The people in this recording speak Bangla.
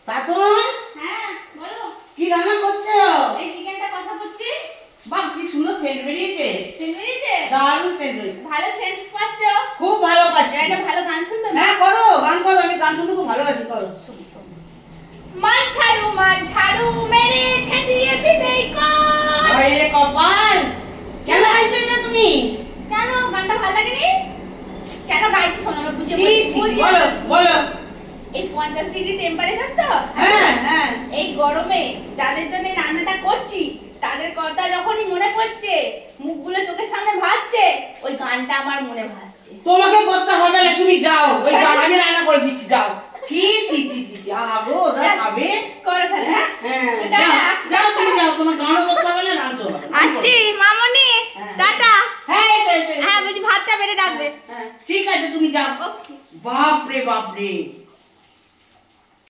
সাতুন, হ্যাঁ বলো। কি রান্না করছো? এই চিকেনটা কষা করছি। বাহ, কি সুন্দর সেন্ট বেরিয়েছে। সেন্ট বেরিয়েছে? দারুণ সেন্ট বেরিয়েছে। ভালো সেন্ট পাচ্ছো? খুব ভালো পাচ্ছি। একটা ভালো গান শুনবে? হ্যাঁ করো, গান করো, আমি গান শুনতে খুব ভালোবাসি, করো। মার ঝাড়ু মেরে ছেটিয়ে বিদেই কর। আরে কপাল, কেন গাইছো এটা তুমি? কেন গানটা ভালো লাগেনি? কেন গাইছি শোনো, আমি বুঝে বলো বলো। এই 50 ডিগ্রি টেম্পারেচার তো, হ্যাঁ হ্যাঁ, এই গরমে যাদের জন্য এই রান্নাটা করছি তাদের কথা যখনই মনে পড়ছে, মুখগুলো চোখের সামনে ভাসছে, ওই গানটা আমার মনে ভাসছে। তোমাকে করতে হবে না, তুমি যাও, ওই গান আমি রান্না করে দিচ্ছি, যাও। ছি ছি ছি ছি, আগো ওরা খাবে। করে ফেলে। হ্যাঁ যাও, তুমি যাও, তোমার গানও করতে হবে না, রান্না হবে। আসছি মামনি, টাটা। হ্যাঁ এসো এসো। হ্যাঁ বলছি ভাতটা বেড়ে ডাকবে। ঠিক আছে, তুমি যাও। ওকে। বাপ রে বাপ রে।